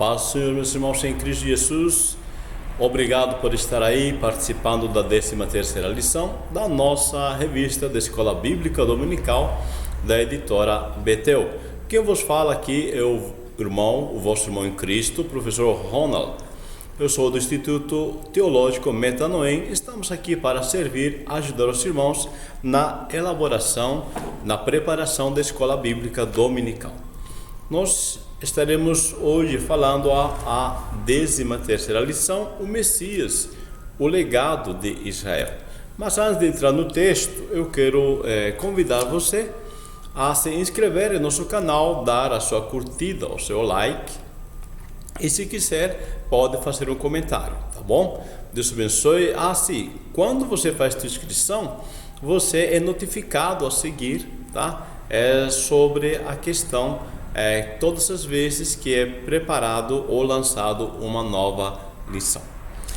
paz do Senhor, meus irmãos em Cristo Jesus. Obrigado por estar aí participando da 13ª lição da nossa revista da Escola Bíblica Dominical da editora Betel. Quem vos fala aqui é o vosso irmão em Cristo, professor Ronald. Eu sou do Instituto Teológico Metanoem. Estamos aqui para servir, ajudar os irmãos na elaboração, na preparação da Escola Bíblica Dominical. Nós estaremos hoje falando a 13ª lição, o Messias, o legado de Israel. Mas antes de entrar no texto, eu quero convidar você a se inscrever em nosso canal, dar a sua curtida, o seu like, e se quiser, pode fazer um comentário, tá bom? Deus abençoe. Sim, quando você faz sua inscrição, você é notificado a seguir, tá? Sobre a questão todas as vezes que é preparado ou lançado uma nova lição.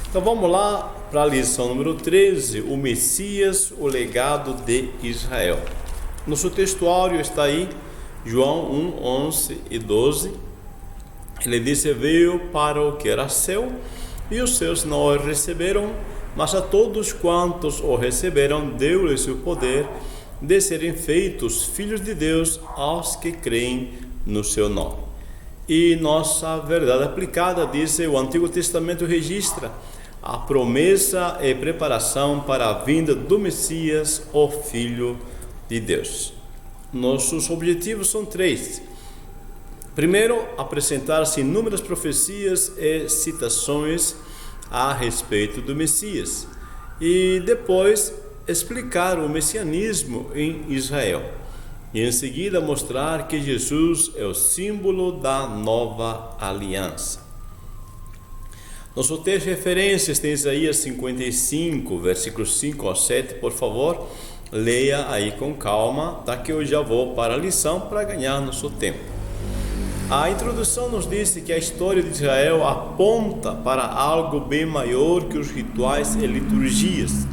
Então vamos lá para a lição número 13, o Messias, o legado de Israel. Nosso textuário está aí, João 1, 11 e 12. Ele disse: veio para o que era seu, e os seus não o receberam, mas a todos quantos o receberam, deu-lhes o poder de serem feitos filhos de Deus aos que creem no seu nome. E nossa verdade aplicada diz: o Antigo Testamento registra a promessa e preparação para a vinda do Messias, o Filho de Deus. Nossos objetivos são três. Primeiro, apresentar-se inúmeras profecias e citações a respeito do Messias. E depois, explicar o messianismo em Israel. E em seguida mostrar que Jesus é o símbolo da nova aliança. Nosso texto de referência está em Isaías 55, versículos 5 a 7, por favor, leia aí com calma, tá? Que eu já vou para a lição para ganhar nosso tempo. A introdução nos disse que a história de Israel aponta para algo bem maior que os rituais e liturgias.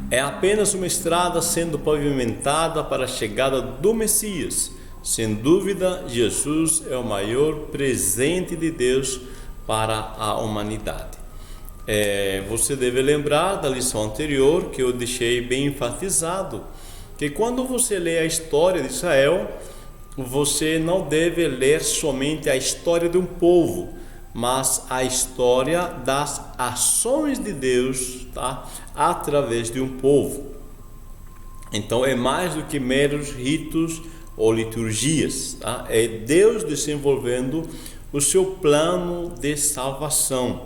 É apenas uma estrada sendo pavimentada para a chegada do Messias. Sem dúvida, Jesus é o maior presente de Deus para a humanidade. Você deve lembrar da lição anterior, que eu deixei bem enfatizado, que quando você lê a história de Israel, você não deve ler somente a história de um povo, mas a história das ações de Deus, tá? Através de um povo. Então é mais do que meros ritos ou liturgias, tá? É Deus desenvolvendo o seu plano de salvação.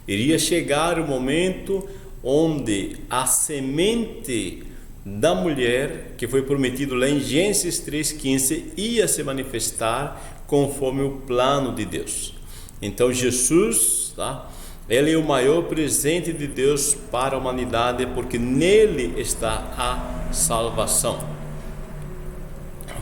Iria chegar o momento onde a semente da mulher, que foi prometido lá em Gênesis 3,15, ia se manifestar conforme o plano de Deus. Então Jesus, tá? Ele é o maior presente de Deus para a humanidade, porque nele está a salvação.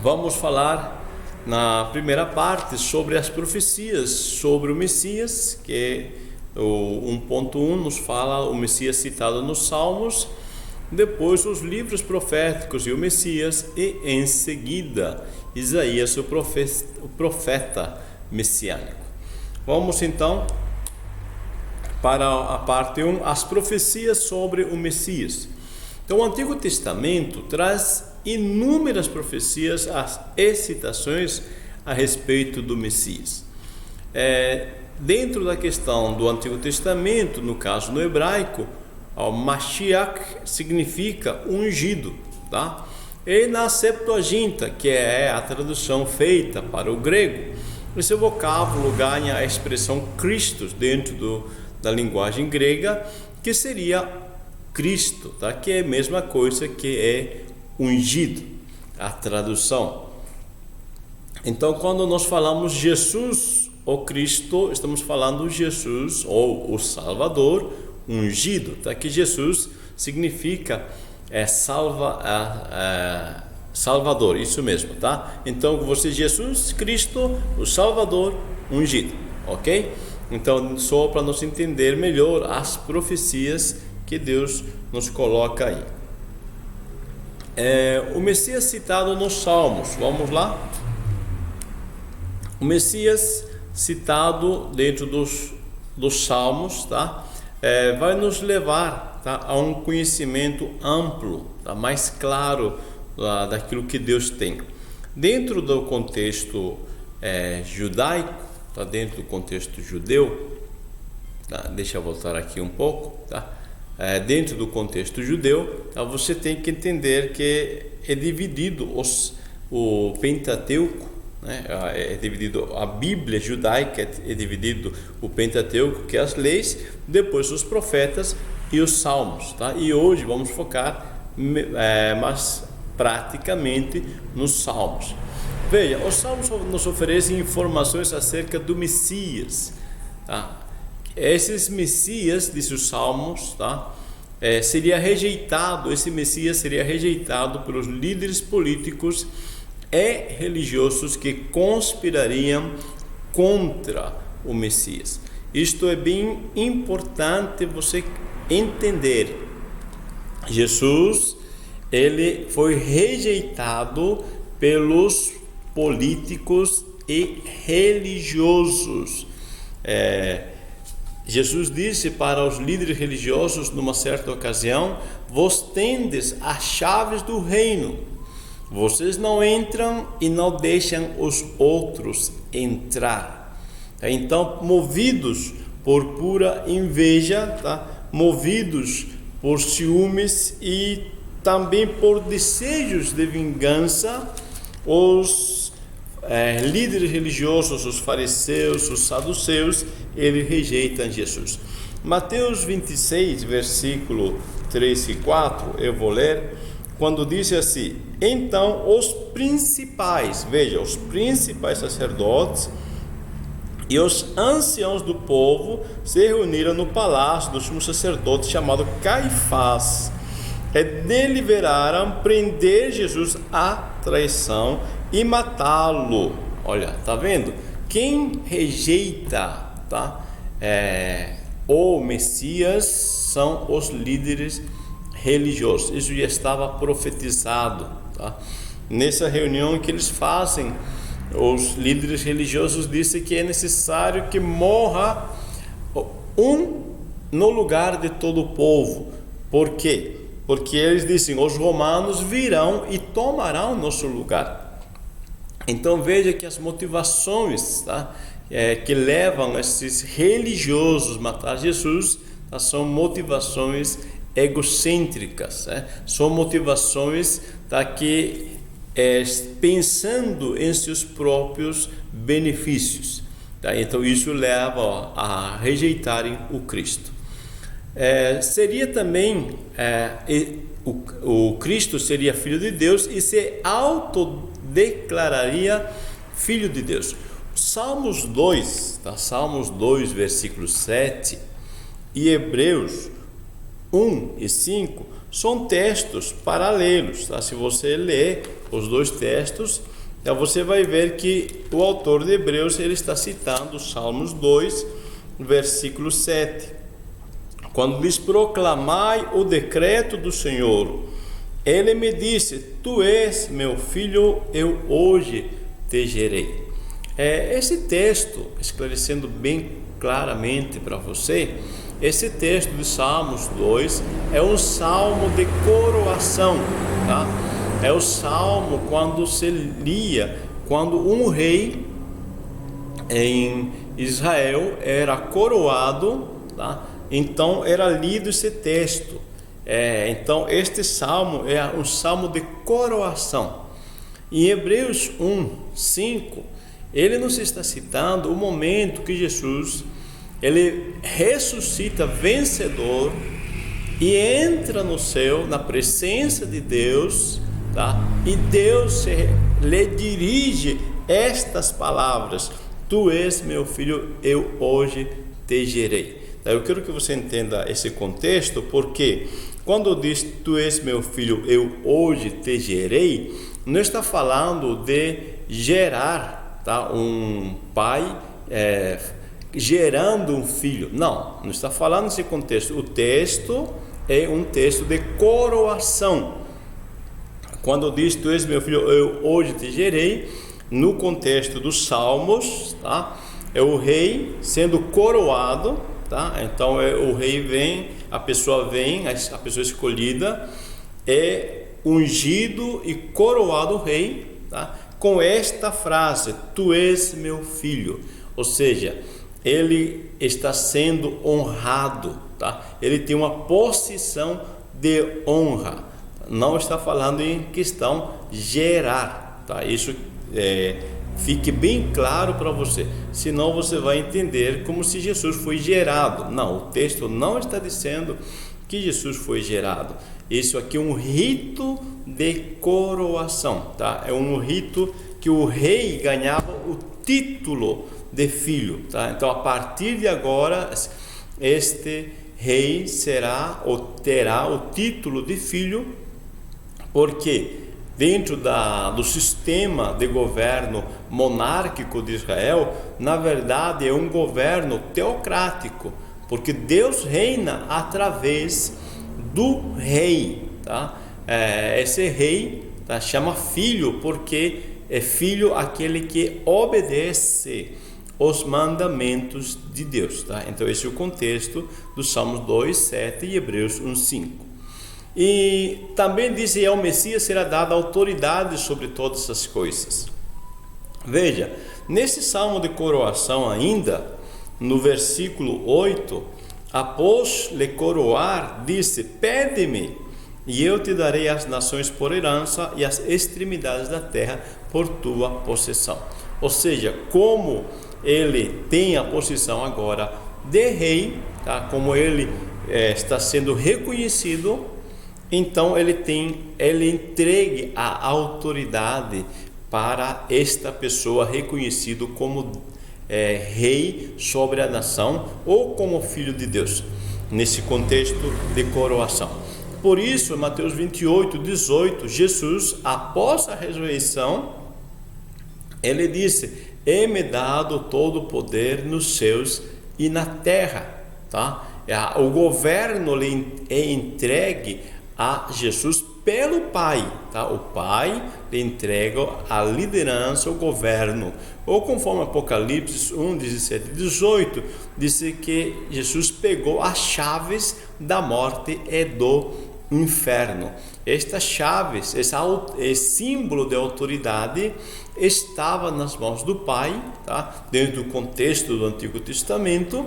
Vamos falar na primeira parte sobre as profecias sobre o Messias, que o 1.1 nos fala o Messias citado nos Salmos, depois os livros proféticos e o Messias, e em seguida Isaías, o profeta messiânico. Vamos então para a parte 1, as profecias sobre o Messias. Então o Antigo Testamento traz inúmeras profecias e citações a respeito do Messias. Dentro da questão do Antigo Testamento, no caso no hebraico, o Mashiach significa ungido, tá? E na Septuaginta, que é a tradução feita para o grego, esse vocábulo ganha a expressão Christos dentro da linguagem grega, que seria Cristo, tá? Que é a mesma coisa que é ungido, a tradução. Então, quando nós falamos Jesus ou Cristo, estamos falando Jesus ou o Salvador ungido, tá? Que Jesus significa Salvador, isso mesmo, tá? Então você, Jesus Cristo, o Salvador ungido, ok? Então, só para nos entender melhor as profecias que Deus nos coloca aí. O Messias citado nos Salmos, vamos lá? O Messias citado dentro dos Salmos, tá? Vai nos levar, tá, a um conhecimento amplo, tá, mais claro daquilo que Deus tem. Dentro do contexto judaico, tá, dentro do contexto judeu, tá, deixa eu voltar aqui um pouco, tá? Dentro do contexto judeu, tá, você tem que entender que é dividido o Pentateuco, né? É dividido a Bíblia judaica, é dividido o Pentateuco, que é as leis, depois os profetas e os salmos, tá? E hoje vamos focar mais praticamente nos salmos. Veja, os salmos nos oferecem informações acerca do Messias, tá? Esses Messias, diz os salmos, tá? Esse Messias seria rejeitado pelos líderes políticos e religiosos que conspirariam contra o Messias. Isto é bem importante você entender. Jesus, ele foi rejeitado pelos políticos e religiosos. Jesus disse para os líderes religiosos numa certa ocasião: vós tendes as chaves do reino, vocês não entram e não deixam os outros entrar. Então, movidos por pura inveja, tá? Movidos por ciúmes e também por desejos de vingança, os líderes religiosos, os fariseus, os saduceus, eles rejeitam Jesus. Mateus 26, versículo 3 e 4, eu vou ler, quando diz assim: então os principais, veja, os principais sacerdotes e os anciãos do povo se reuniram no palácio do sumo sacerdote chamado Caifás, e deliberaram prender Jesus à traição e matá-lo. Olha, tá vendo? Quem rejeita, tá, o Messias são os líderes religiosos. Isso já estava profetizado, tá? Nessa reunião que eles fazem, os líderes religiosos dizem que é necessário que morra um no lugar de todo o povo. Por quê? Porque eles dizem: os romanos virão e tomarão nosso lugar. Então veja que as motivações, tá, que levam esses religiosos a matar Jesus, tá, são motivações egocêntricas, né? São motivações, tá, que pensando em seus próprios benefícios, tá? Então isso leva a rejeitarem o Cristo. Seria também o Cristo seria filho de Deus e se autodeclararia filho de Deus. Salmos 2, tá? Salmos 2, versículo 7 e Hebreus 1 e 5 são textos paralelos, tá? Se você ler os dois textos, então você vai ver que o autor de Hebreus ele está citando Salmos 2, versículo 7, quando diz: proclamai o decreto do Senhor, ele me disse: tu és meu filho, eu hoje te gerei. Esse texto, esclarecendo bem claramente para você, esse texto de Salmos 2 é um salmo de coroação, tá? É o salmo quando se lia, quando um rei em Israel era coroado, tá? Então era lido esse texto. Então este salmo é um salmo de coroação. Em Hebreus 1, 5, ele nos está citando o momento que Jesus ele ressuscita vencedor e entra no céu, na presença de Deus, tá? E Deus lhe dirige estas palavras: tu és meu filho, eu hoje te gerei. Eu quero que você entenda esse contexto, porque quando diz tu és meu filho, eu hoje te gerei, não está falando de gerar, tá? Um pai gerando um filho, não está falando nesse contexto. O texto é um texto de coroação. Quando diz tu és meu filho, eu hoje te gerei, no contexto dos Salmos, tá? é o rei sendo coroado, tá? Então o rei vem, a pessoa escolhida é ungido e coroado rei, tá? Com esta frase: tu és meu filho. Ou seja, ele está sendo honrado, tá? Ele tem uma posição de honra. Não está falando em questão gerar, tá? Isso fique bem claro para você, senão você vai entender como se Jesus foi gerado. Não, o texto não está dizendo que Jesus foi gerado. Isso aqui é um rito de coroação, tá? É um rito que o rei ganhava o título de filho, tá? Então, a partir de agora, este rei será ou terá o título de filho, porque dentro do sistema de governo monárquico de Israel, na verdade é um governo teocrático, porque Deus reina através do rei, tá? Esse rei, tá, chama filho, porque é filho aquele que obedece os mandamentos de Deus, tá? Então esse é o contexto dos Salmos 2:7 e Hebreus 1:5. E também diz que ao Messias será dada autoridade sobre todas as coisas. Veja, nesse salmo de coroação ainda, no versículo 8, após lhe coroar, disse: pede-me, e eu te darei as nações por herança e as extremidades da terra por tua possessão. Ou seja, como ele tem a posição agora de rei, tá? Como ele está sendo reconhecido, então ele entregue a autoridade para esta pessoa reconhecido como rei sobre a nação ou como filho de Deus, nesse contexto de coroação. Por isso, em Mateus 28:18, Jesus, após a ressurreição, ele disse: é-me dado todo o poder nos céus e na terra, tá? O governo é entregue a Jesus pelo Pai, tá? O Pai lhe entrega a liderança, o governo, ou conforme Apocalipse 1:17-18, diz que Jesus pegou as chaves da morte e do inferno. Estas chaves, esse símbolo de autoridade, estava nas mãos do Pai, tá? Dentro do contexto do Antigo Testamento,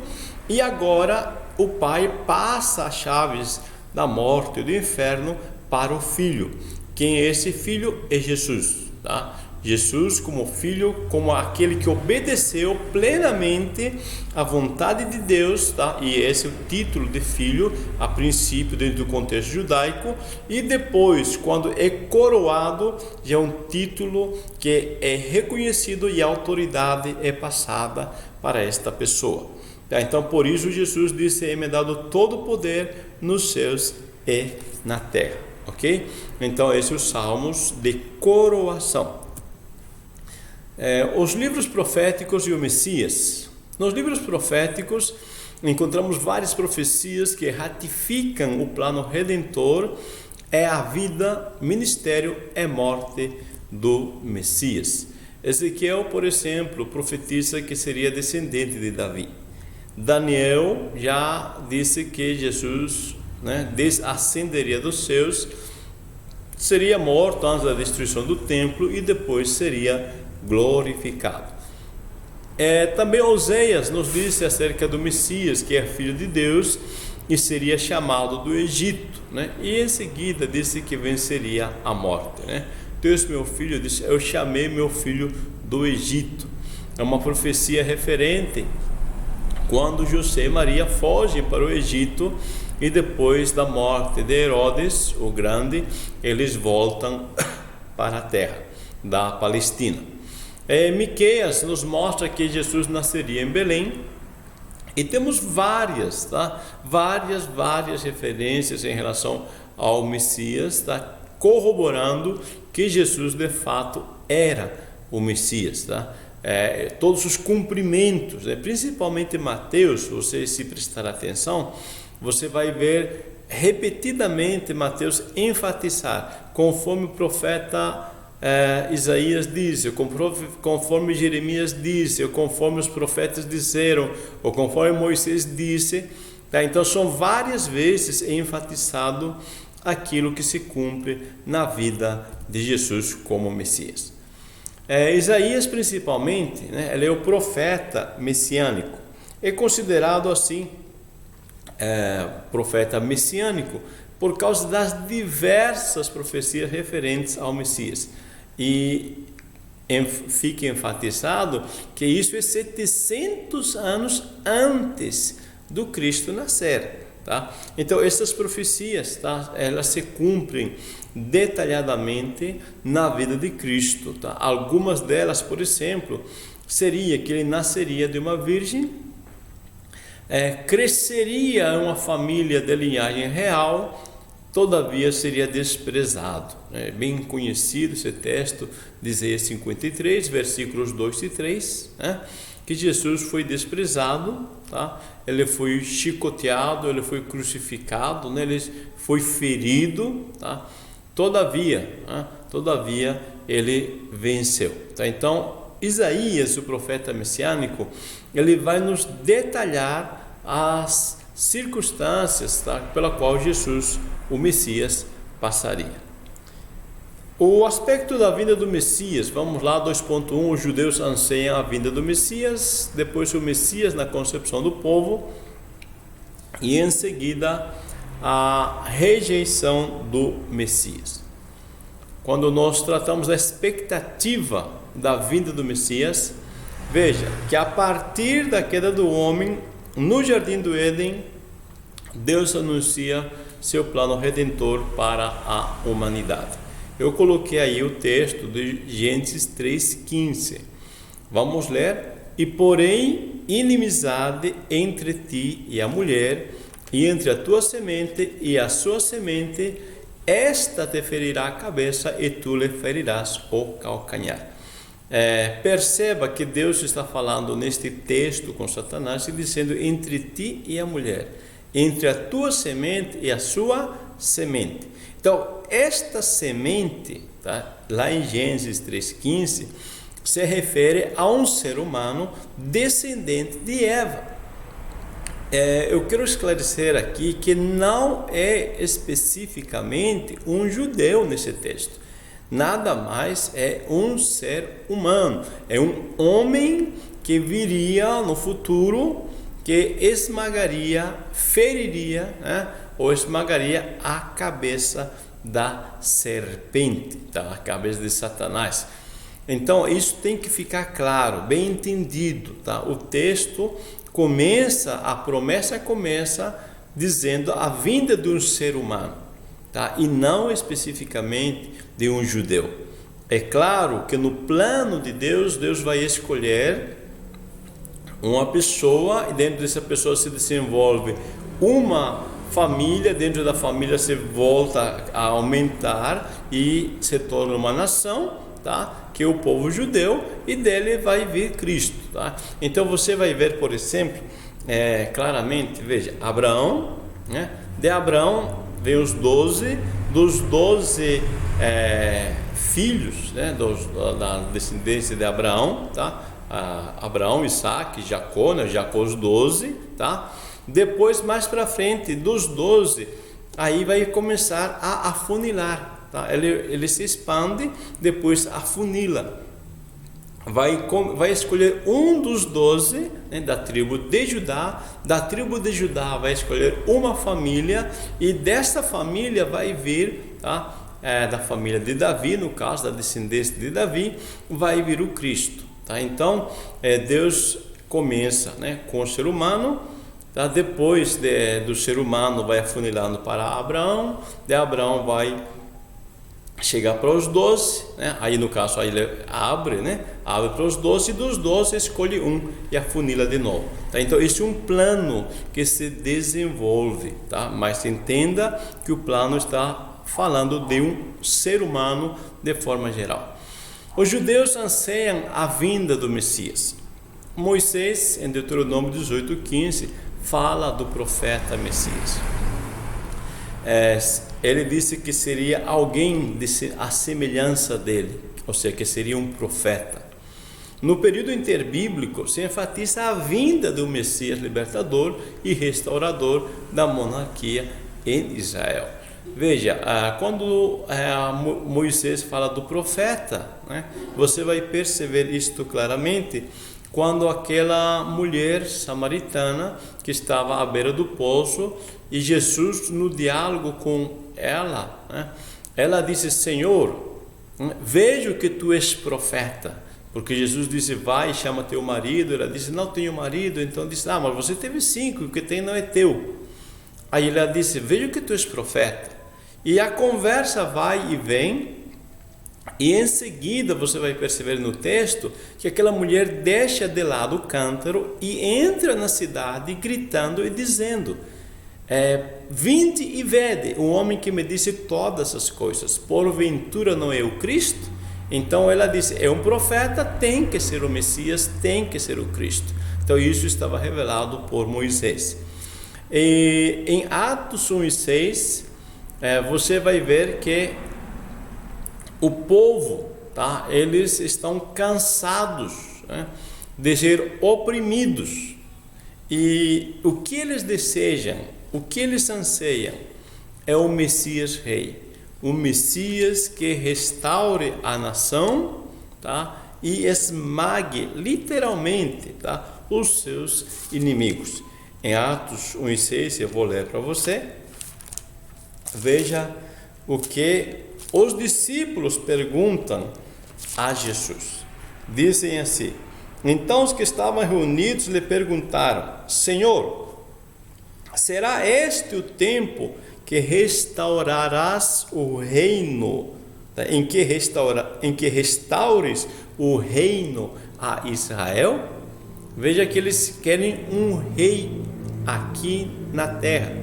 e agora o Pai passa as chaves da morte e do inferno para o Filho. Quem é esse Filho? É Jesus, tá? Jesus como Filho, como aquele que obedeceu plenamente à vontade de Deus, tá? E esse é o título de Filho, a princípio dentro do contexto judaico, e depois, quando é coroado, já é um título que é reconhecido e a autoridade é passada para esta pessoa. Então, por isso Jesus disse: é-me dado todo o poder nos céus e na terra, ok? Então, esses são os salmos de coroação. Os livros proféticos e o Messias. Nos livros proféticos encontramos várias profecias que ratificam o plano redentor, a vida, ministério e morte do Messias. Ezequiel, por exemplo, profetiza que seria descendente de Davi. Daniel já disse que Jesus, ascenderia dos céus, seria morto antes da destruição do templo e depois seria glorificado. Também Oséias nos disse acerca do Messias, que é filho de Deus e seria chamado do Egito, e em seguida disse que venceria a morte. Deus, meu filho, disse: eu chamei meu filho do Egito. É uma profecia referente quando José e Maria fogem para o Egito e depois da morte de Herodes o Grande, eles voltam para a terra da Palestina. Miqueias nos mostra que Jesus nasceria em Belém, e temos várias referências em relação ao Messias, corroborando que Jesus de fato era o Messias, todos os cumprimentos, principalmente Mateus, você se prestar atenção, você vai ver repetidamente Mateus enfatizar, conforme o profeta Isaías disse, ou conforme Jeremias disse, ou conforme os profetas disseram, ou conforme Moisés disse. Tá? Então são várias vezes enfatizado aquilo que se cumpre na vida de Jesus como Messias. Isaías principalmente, né, ele é o profeta messiânico, é considerado assim profeta messiânico por causa das diversas profecias referentes ao Messias, e fica enfatizado que isso é 700 anos antes do Cristo nascer, tá? Então essas profecias, tá, elas se cumprem detalhadamente na vida de Cristo, tá? Algumas delas, por exemplo, seria que ele nasceria de uma virgem, cresceria em uma família de linhagem real, todavia seria desprezado. É bem conhecido esse texto de Isaías 53, versículos 2 e 3, né? Que Jesus foi desprezado, tá? Ele foi chicoteado, ele foi crucificado, né? Ele foi ferido, tá? Todavia ele venceu, tá? Então Isaías, o profeta messiânico, ele vai nos detalhar as circunstâncias, tá, pela qual Jesus, o Messias, passaria. O aspecto da vinda do Messias, vamos lá, 2.1, os judeus anseiam a vinda do Messias, depois o Messias na concepção do povo, e em seguida a rejeição do Messias. Quando nós tratamos da expectativa da vinda do Messias, veja que a partir da queda do homem, no Jardim do Éden, Deus anuncia seu plano redentor para a humanidade. Eu coloquei aí o texto de Gênesis 3,15. Vamos ler. E porém, inimizade entre ti e a mulher, e entre a tua semente e a sua semente, esta te ferirá a cabeça e tu lhe ferirás o calcanhar. Perceba que Deus está falando neste texto com Satanás e dizendo entre ti e a mulher, entre a tua semente e a sua semente. Então, esta semente, tá, lá em Gênesis 3,15, se refere a um ser humano descendente de Eva. Eu quero esclarecer aqui que não é especificamente um judeu nesse texto. Nada mais é um ser humano, é um homem que viria no futuro, que esmagaria, feriria, né, ou esmagaria a cabeça da serpente, tá? A cabeça de Satanás. Então isso tem que ficar claro, bem entendido, tá? O texto começa, a promessa começa dizendo a vinda de um ser humano, tá? E não especificamente de um judeu. É claro que no plano de Deus, Deus vai escolher uma pessoa, e dentro dessa pessoa se desenvolve uma família, dentro da família se volta a aumentar e se torna uma nação, tá? Que é o povo judeu, e dele vai vir Cristo, tá? Então você vai ver, por exemplo, claramente, veja, Abraão, né? De Abraão vem os 12, dos 12 filhos, né? Da descendência de Abraão, tá? Abraão, Isaac, Jacó, né? Jacó os 12, tá? Depois, mais para frente, dos 12, aí vai começar a afunilar, tá? Ele se expande, depois afunila. Vai escolher um dos 12, né, da tribo de Judá. Da tribo de Judá vai escolher uma família, e dessa família vai vir, tá? Da família de Davi, no caso da descendência de Davi, vai vir o Cristo, tá? Então Deus começa, né, com o ser humano, tá? Depois do ser humano vai afunilando para Abraão, de Abraão vai chegar para os 12, né? Aí no caso aí ele abre, né? Abre para os 12, e dos 12 escolhe um e afunila de novo, tá? Então esse é um plano que se desenvolve, tá? Mas entenda que o plano está falando de um ser humano de forma geral. Os judeus anseiam a vinda do Messias. Moisés, em Deuteronômio 18:15, fala do profeta Messias. ele disse que seria alguém à semelhança dele, ou seja, que seria um profeta. No período interbíblico, se enfatiza a vinda do Messias libertador e restaurador da monarquia em Israel. Veja, quando Moisés fala do profeta, né, você vai perceber isto claramente quando aquela mulher samaritana que estava à beira do poço e Jesus, no diálogo com ela, né, ela disse: Senhor, vejo que tu és profeta. Porque Jesus disse: vai e chama teu marido. Ela disse: não tenho marido. Então disse: mas você teve 5, o que tem não é teu. Aí ela disse: vejo que tu és profeta. E a conversa vai e vem, e em seguida você vai perceber no texto que aquela mulher deixa de lado o cântaro e entra na cidade gritando e dizendo: vinde e vede o homem que me disse todas as coisas, porventura não é o Cristo? Então ela disse: é um profeta, tem que ser o Messias, tem que ser o Cristo. Então isso estava revelado por Moisés. E em Atos 1:6, você vai ver que o povo, tá, eles estão cansados, né, de ser oprimidos. E o que eles desejam, o que eles anseiam é o Messias Rei. O Messias que restaure a nação, tá? E esmague literalmente, tá? Os seus inimigos. Em Atos 1:6, eu vou ler para você. Veja o que os discípulos perguntam a Jesus. Dizem assim: então os que estavam reunidos lhe perguntaram: Senhor, será este o tempo que restaurarás o reino, em que restaures o reino a Israel? Veja que eles querem um rei aqui na terra,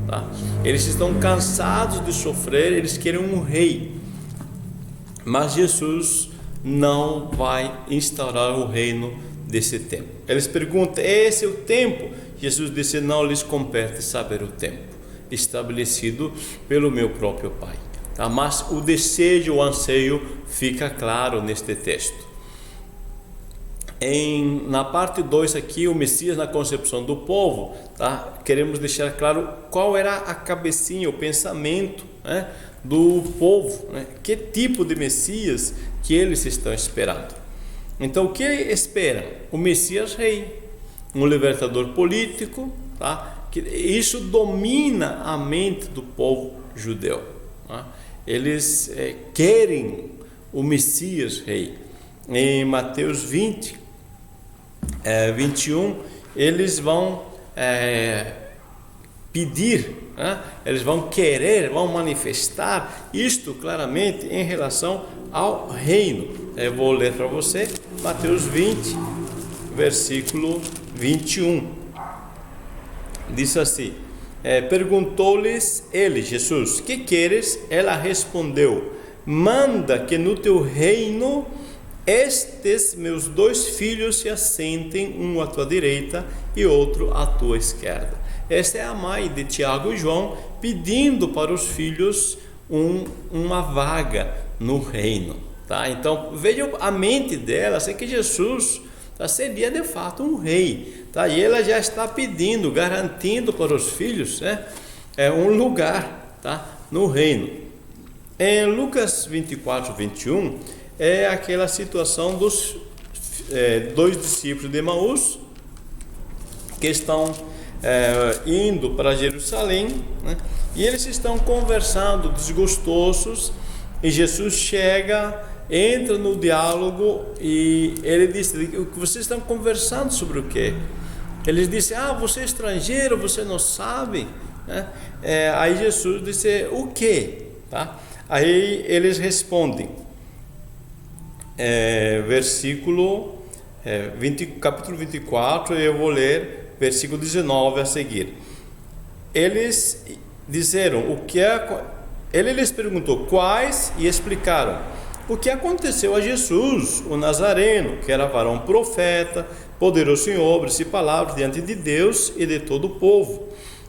tá? Eles estão cansados de sofrer, eles querem um rei. Mas Jesus não vai instaurar o reino desse tempo. Eles perguntam: esse é o tempo? Jesus disse: não lhes compete saber o tempo estabelecido pelo meu próprio Pai, tá? Mas o desejo, o anseio fica claro neste texto. Na parte 2 aqui, o Messias na concepção do povo, tá? Queremos deixar claro qual era a cabecinha, o pensamento, né, do povo, né? Que tipo de Messias que eles estão esperando. Então o que esperam? O Messias Rei, um libertador político, tá? Isso domina a mente do povo judeu, tá? Eles querem o Messias Rei. Em Mateus 20, 21, eles vão pedir, né? Eles vão querer, vão manifestar isto claramente em relação ao reino. Eu vou ler para você Mateus 20, versículo 21. Diz assim: perguntou-lhes ele, Jesus: que queres? Ela respondeu: manda que no teu reino estes meus 2 filhos se assentem, um à tua direita e outro à tua esquerda. Esta é a mãe de Tiago e João pedindo para os filhos uma vaga no reino, tá? Então veja a mente dela, assim, que Jesus seria de fato um rei, tá? E ela já está pedindo, garantindo para os filhos, né, um lugar, tá, no reino. Em Lucas 24, 21, é aquela situação dos 2 discípulos de Emaús que estão indo para Jerusalém, né, e eles estão conversando desgostosos, e Jesus chega, entra no diálogo e ele disse: o que vocês estão conversando sobre o quê? Eles disseram: você é estrangeiro, você não sabe, né? Aí Jesus disse: o quê? Tá? Aí eles respondem, capítulo 24, eu vou ler versículo 19 a seguir. Eles disseram: ele lhes perguntou quais, e explicaram o que aconteceu a Jesus, o Nazareno, que era varão profeta, poderoso em obras e palavras diante de Deus e de todo o povo.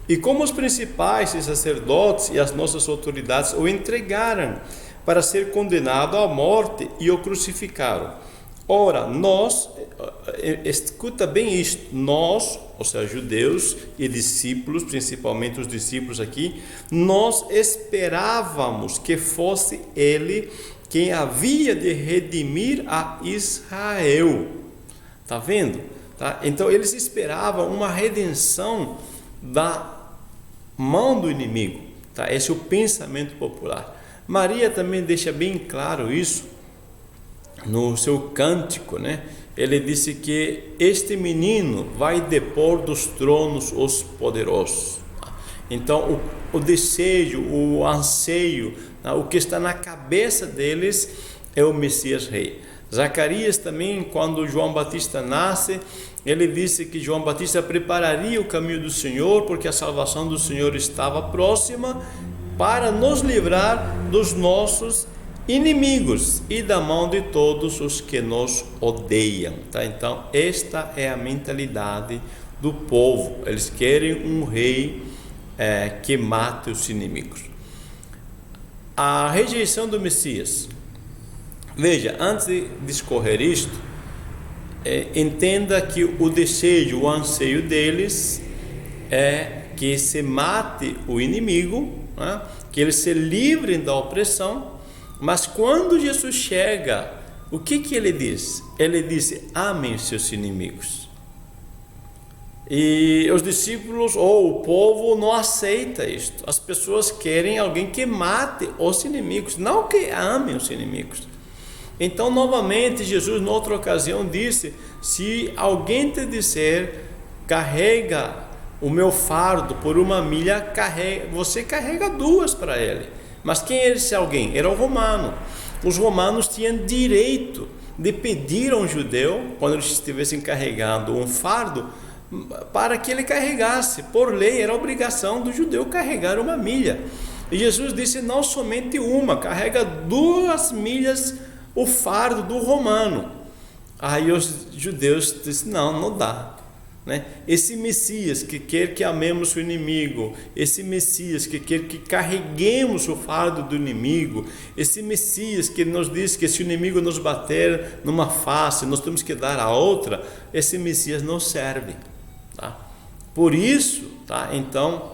E como os principais sacerdotes e as nossas autoridades o entregaram para ser condenado à morte e o crucificaram. Ora, nós, escuta bem isto, nós, ou seja, judeus e discípulos, principalmente os discípulos aqui, nós esperávamos que fosse ele quem havia de redimir a Israel. Está vendo? Tá? Então eles esperavam uma redenção da mão do inimigo. Tá? Esse é o pensamento popular. Maria também deixa bem claro isso no seu cântico, né? Ele disse que este menino vai depor dos tronos os poderosos. Então o desejo, o anseio, o que está na cabeça deles é o Messias Rei. Zacarias também, quando João Batista nasce, ele disse que João Batista prepararia o caminho do Senhor, porque a salvação do Senhor estava próxima, para nos livrar dos nossos inimigos e da mão de todos os que nos odeiam. Tá? Então esta é a mentalidade do povo. Eles querem um rei que mate os inimigos. A rejeição do Messias. Veja, antes de discorrer isto, entenda que o desejo, o anseio deles é que se mate o inimigo, né? Que eles se livrem da opressão. Mas quando Jesus chega, o que ele diz? Ele disse: amem os seus inimigos. E os discípulos ou o povo não aceita isto. As pessoas querem alguém que mate os inimigos, não que ame os inimigos. Então, novamente, Jesus, noutra ocasião, disse: se alguém te disser, carrega o meu fardo por uma milha, você carrega duas para ele. Mas quem era esse alguém? Era o romano. Os romanos tinham direito de pedir a um judeu, quando eles estivessem carregando um fardo, para que ele carregasse. Por lei, era obrigação do judeu carregar uma milha. E Jesus disse: não somente uma, carrega 2 milhas o fardo do romano. Aí os judeus disseram: não dá. Né? Esse Messias que quer que amemos o inimigo, esse Messias que quer que carreguemos o fardo do inimigo, esse Messias que nos diz que se o inimigo nos bater numa face, nós temos que dar a outra, esse Messias não serve. Tá? Por isso, tá? Então,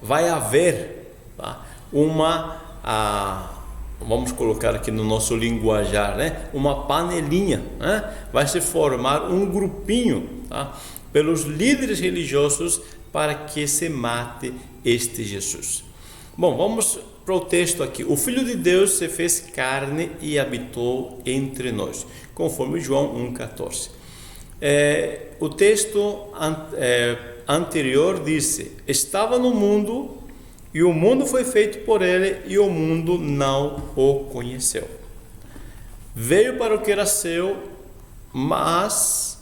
vai haver, tá? Vamos colocar aqui no nosso linguajar, né? Uma panelinha, né? Vai se formar um grupinho, tá? Pelos líderes religiosos para que se mate este Jesus. Bom, vamos para o texto aqui. O Filho de Deus se fez carne e habitou entre nós, conforme João 1,14. O texto anterior disse: estava no mundo, e o mundo foi feito por ele, e o mundo não o conheceu. Veio para o que era seu, mas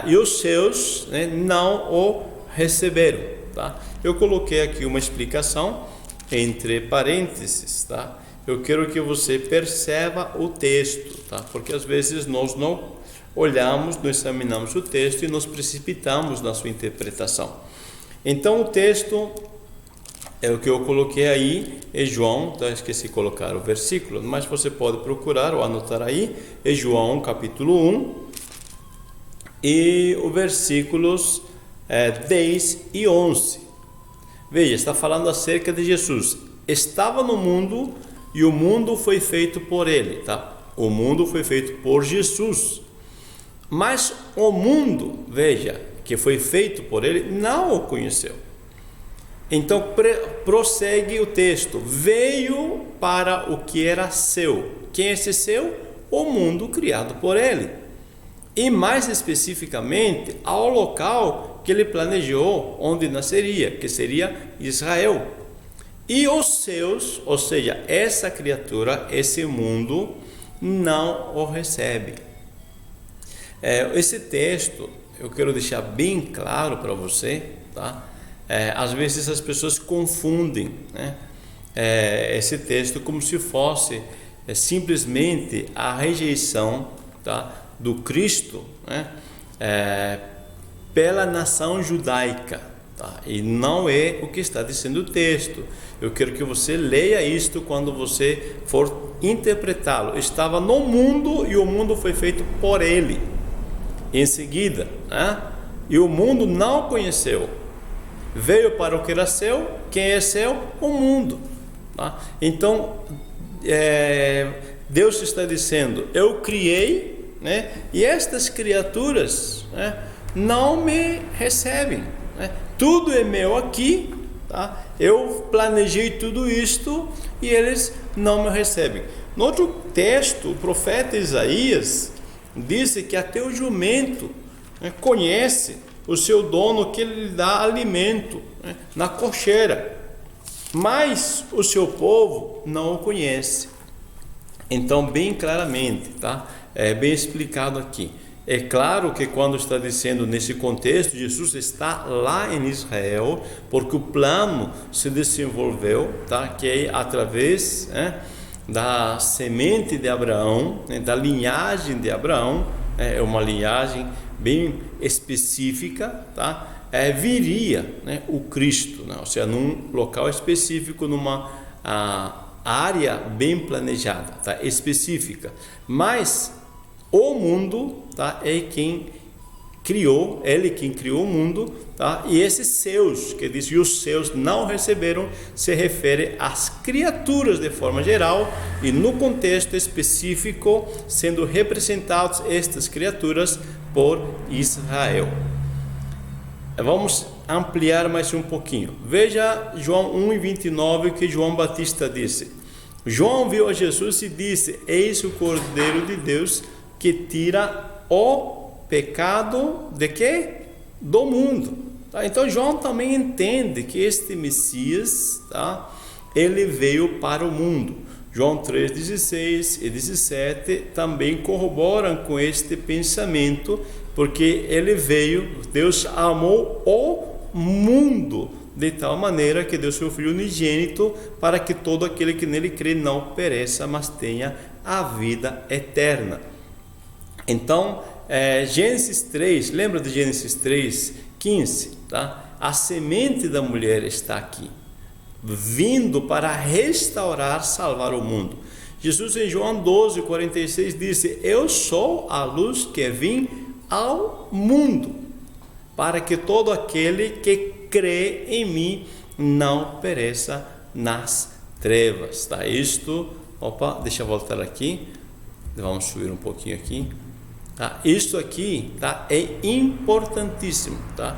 e os seus, né, não o receberam. Tá? Eu coloquei aqui uma explicação entre parênteses. Tá? Eu quero que você perceba o texto, tá? Porque às vezes nós não olhamos, não examinamos o texto e nos precipitamos na sua interpretação. Então o texto o que eu coloquei aí é João, tá? Esqueci de colocar o versículo, mas você pode procurar ou anotar aí, é João capítulo 1 e os versículos 10 e 11. Veja, está falando acerca de Jesus. Estava no mundo e o mundo foi feito por ele, tá? O mundo foi feito por Jesus, mas o mundo, veja, que foi feito por ele, não o conheceu. Então prossegue o texto: veio para o que era seu. Quem é esse seu? O mundo criado por ele. E mais especificamente ao local que ele planejou onde nasceria, que seria Israel. E os seus, ou seja, essa criatura, esse mundo, não o recebe. Esse texto eu quero deixar bem claro para você, tá? Às vezes as pessoas confundem, né, esse texto como se fosse simplesmente a rejeição, tá, do Cristo, né, pela nação judaica, tá? E não é o que está dizendo o texto. Eu quero que você leia isto quando você for interpretá-lo. Estava no mundo e o mundo foi feito por ele. Em seguida, né? E o mundo não o conheceu. Veio para o que era seu. Quem é seu? O mundo, tá? Então, Deus está dizendo: eu criei, né? E estas criaturas, né, não me recebem, né? Tudo é meu aqui, tá? Eu planejei tudo isto e eles não me recebem. No outro texto, o profeta Isaías disse que até o jumento, né, conhece o seu dono, que ele lhe dá alimento, né, na cocheira, mas o seu povo não o conhece. Então, bem claramente, tá? É bem explicado aqui. É claro que quando está dizendo nesse contexto, Jesus está lá em Israel, porque o plano se desenvolveu, tá? Que é através, né, da semente de Abraão, né, da linhagem de Abraão, é uma linhagem bem específica, tá? Viria, né, o Cristo, né? Ou seja, num local específico, numa área bem planejada, tá? Específica. Mas o mundo, tá? É quem criou, ele quem criou o mundo, tá? E esses seus, que diz, e os seus não receberam, se refere às criaturas de forma geral, e no contexto específico, sendo representados estas criaturas por Israel. Vamos ampliar mais um pouquinho. Veja João 1:29, que João Batista disse. João viu a Jesus e disse: eis o Cordeiro de Deus que tira o pecado de quê? Do mundo. Tá? Então João também entende que este Messias, tá? Ele veio para o mundo. João 3:16 e 17 também corroboram com este pensamento, porque ele veio, Deus amou o mundo de tal maneira que deu seu Filho unigênito, para que todo aquele que nele crê não pereça, mas tenha a vida eterna. Então, Gênesis 3, lembra de Gênesis 3:15, tá? A semente da mulher está aqui, vindo para restaurar, salvar o mundo. Jesus em João 12:46 disse: eu sou a luz que vim ao mundo, para que todo aquele que crê em mim não pereça nas trevas, tá? Deixa eu voltar aqui, vamos subir um pouquinho aqui, tá? Isto aqui, tá? É importantíssimo, tá?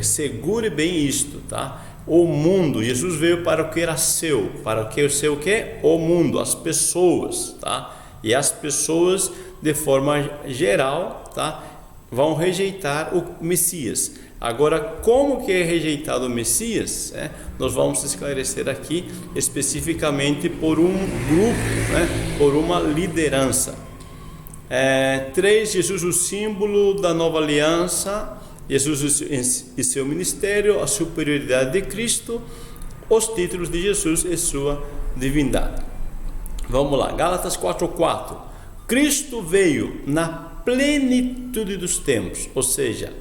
Segure bem isto, tá? O mundo, Jesus veio para o que era seu, para o que o seu que é o mundo, as pessoas, tá? E as pessoas, de forma geral, tá, vão rejeitar o Messias. Agora, como que é rejeitado o Messias? Nós vamos esclarecer aqui especificamente por um grupo, né, por uma liderança. 3. Jesus, o símbolo da nova aliança. Jesus e seu ministério, a superioridade de Cristo, os títulos de Jesus e sua divindade. Vamos lá, Gálatas 4:4. Cristo veio na plenitude dos tempos, ou seja,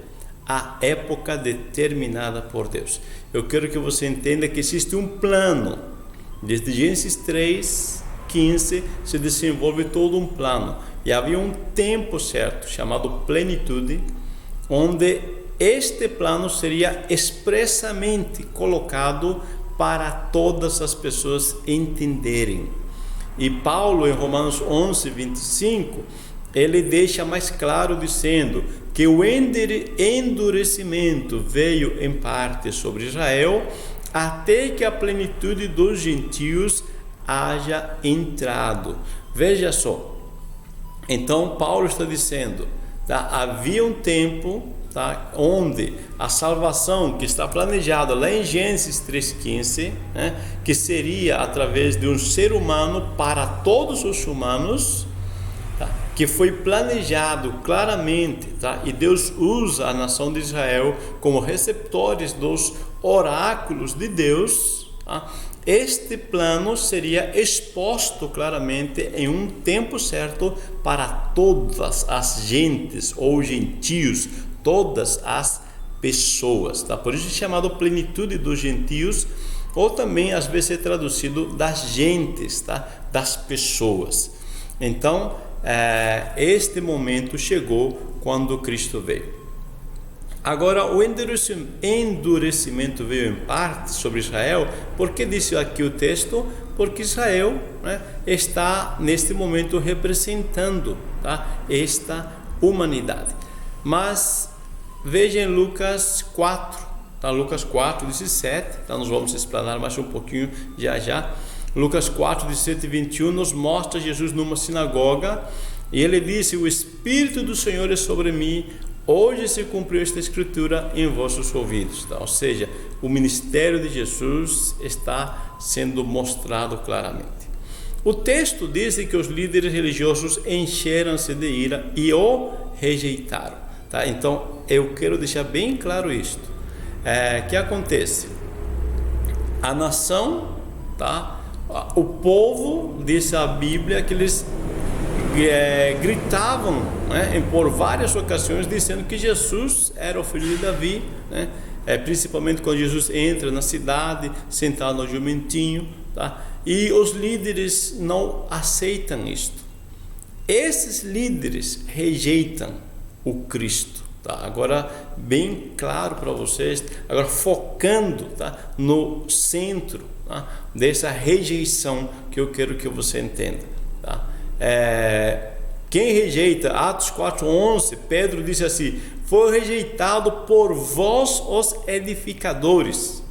a época determinada por Deus. Eu quero que você entenda que existe um plano. Desde Gênesis 3:15 se desenvolve todo um plano, e havia um tempo certo, chamado plenitude, onde este plano seria expressamente colocado para todas as pessoas entenderem. E Paulo, em Romanos 11:25, ele deixa mais claro dizendo que o endurecimento veio em parte sobre Israel, até que a plenitude dos gentios haja entrado. Veja só, então Paulo está dizendo, tá? Havia um tempo, tá, onde a salvação que está planejada lá em Gênesis 3:15, né, que seria através de um ser humano para todos os humanos, tá, que foi planejado claramente, tá, e Deus usa a nação de Israel como receptores dos oráculos de Deus, tá? este plano seria exposto claramente em um tempo certo para todas as gentes ou gentios, todas as pessoas, tá? Por isso é chamado plenitude dos gentios, ou também às vezes é traduzido das gentes, tá? Das pessoas. Então, este momento chegou quando Cristo veio. Agora, o endurecimento veio em parte sobre Israel. Por que disse aqui o texto? Porque Israel, né, está neste momento representando, tá, esta humanidade. Mas veja em Lucas 4, tá, Lucas 4, 17, tá, nós vamos explanar mais um pouquinho já. Lucas 4, 17 e 21 nos mostra Jesus numa sinagoga, e ele disse: o Espírito do Senhor é sobre mim, hoje se cumpriu esta escritura em vossos ouvidos. Tá? Ou seja, o ministério de Jesus está sendo mostrado claramente. O texto diz que os líderes religiosos encheram-se de ira e o rejeitaram. Tá? Então, eu quero deixar bem claro isto. Que acontece? A nação, tá? O povo, diz a Bíblia, que eles gritavam, né, por várias ocasiões, dizendo que Jesus era o filho de Davi, né? Principalmente quando Jesus entra na cidade, sentado no jumentinho, tá? E os líderes não aceitam isto. Esses líderes rejeitam o Cristo, tá? Agora, bem claro para vocês, agora focando, tá, no centro, tá, dessa rejeição que eu quero que você entenda, tá? Quem rejeita, Atos 4:11, Pedro disse assim: foi rejeitado por vós os edificadores.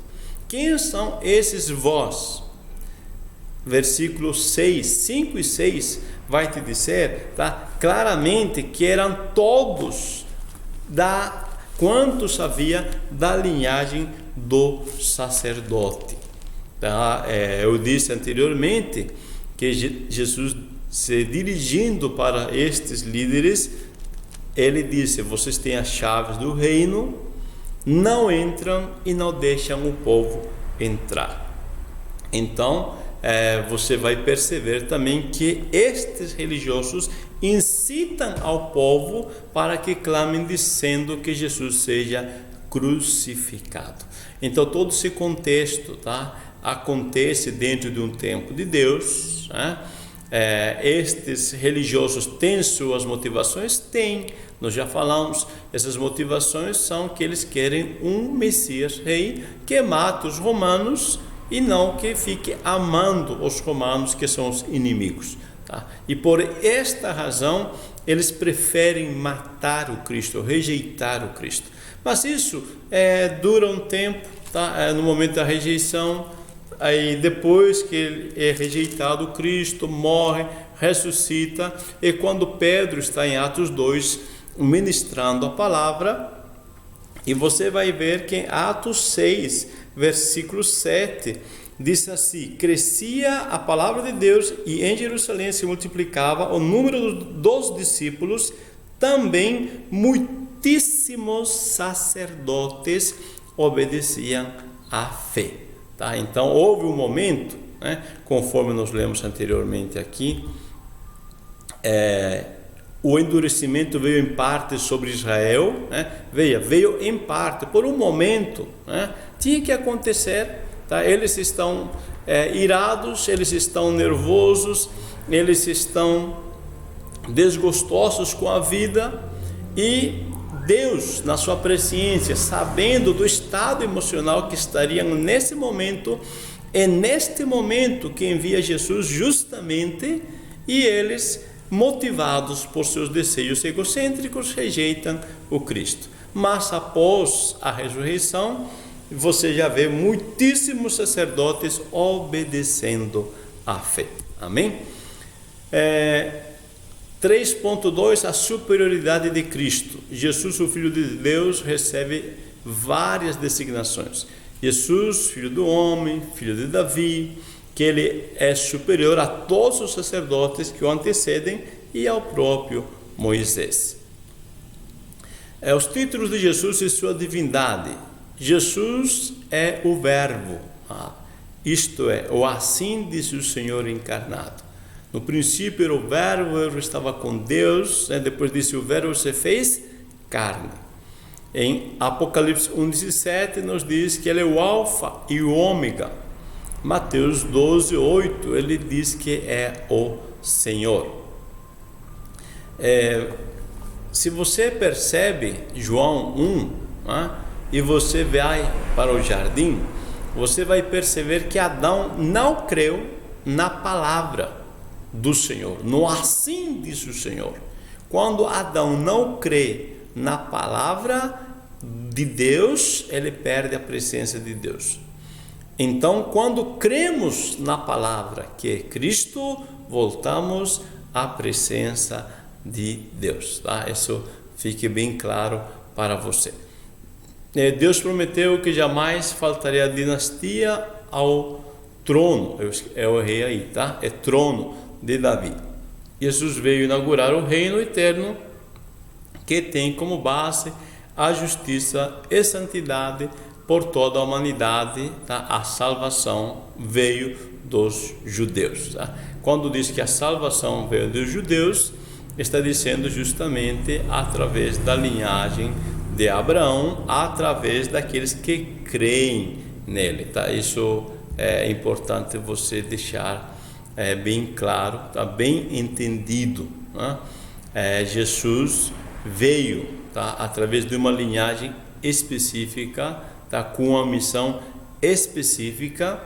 Quem são esses vós? Versículos 5 e 6 vai te dizer, tá, claramente que eram todos quantos havia da linhagem do sacerdote, tá? Eu disse anteriormente que Jesus, se dirigindo para estes líderes, ele disse: vocês têm as chaves do reino, não entram e não deixam o povo entrar. Então, você vai perceber também que estes religiosos incitam ao povo para que clamem dizendo que Jesus seja crucificado. Então, todo esse contexto, tá, acontece dentro de um tempo de Deus, né? Estes religiosos têm suas motivações? Tem, nós já falamos, essas motivações são que eles querem um Messias rei que mate os romanos e não que fique amando os romanos, que são os inimigos, tá? E por esta razão eles preferem matar o Cristo, rejeitar o Cristo. Mas isso dura um tempo, tá? No momento da rejeição. Aí depois que ele é rejeitado, Cristo morre, ressuscita, e quando Pedro está em Atos 2 ministrando a palavra, e você vai ver que em Atos 6, versículo 7, diz assim: crescia a palavra de Deus e em Jerusalém se multiplicava o número dos discípulos, também muitíssimos sacerdotes obedeciam à fé. Tá? Então houve um momento, né, conforme nós lemos anteriormente aqui, o endurecimento veio em parte sobre Israel, né? veio em parte, por um momento, né? Tinha que acontecer, tá? Eles estão irados, eles estão nervosos, eles estão desgostosos com a vida, e Deus, na sua presciência, sabendo do estado emocional que estariam nesse momento, é neste momento que envia Jesus justamente, e eles, motivados por seus desejos egocêntricos, rejeitam o Cristo. Mas após a ressurreição, você já vê muitíssimos sacerdotes obedecendo à fé. Amém? 3.2, a superioridade de Cristo. Jesus, o Filho de Deus, recebe várias designações. Jesus, Filho do homem, Filho de Davi, que ele é superior a todos os sacerdotes que o antecedem e ao próprio Moisés. Os títulos de Jesus e sua divindade. Jesus é o Verbo, isto é, o assim diz o Senhor encarnado. No princípio era o verbo estava com Deus, né? Depois disse o verbo se fez carne. Em Apocalipse 1,17 nos diz que ele é o alfa e o ômega. Mateus 12,8 ele diz que é o Senhor. Se você percebe João 1, né, e você vai para o jardim, você vai perceber que Adão não creu na palavra do Senhor, no assim diz o Senhor. Quando Adão não crê na palavra de Deus, ele perde a presença de Deus. Então, quando cremos na palavra que é Cristo, voltamos à presença de Deus, tá? Isso fique bem claro para você. Deus prometeu que jamais faltaria dinastia ao trono. Eu errei aí, tá? É trono de Davi. Jesus veio inaugurar o reino eterno que tem como base a justiça e santidade por toda a humanidade, tá? A salvação veio dos judeus, tá? Quando diz que a salvação veio dos judeus, está dizendo justamente através da linhagem de Abraão, através daqueles que creem nele, tá? Isso é importante você deixar bem claro, tá? Bem entendido, né? Jesus veio, tá? Através de uma linhagem específica, tá? Com uma missão específica,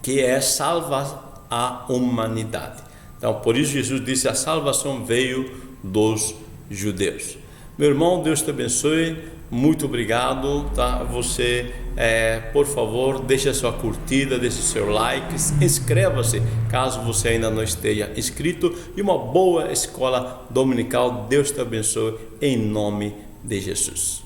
que é salvar a humanidade. Então, por isso Jesus disse, a salvação veio dos judeus. Meu irmão, Deus te abençoe, muito obrigado, tá? Você, por favor, deixe a sua curtida, deixe o seu like, inscreva-se caso você ainda não esteja inscrito, e uma boa escola dominical. Deus te abençoe, em nome de Jesus.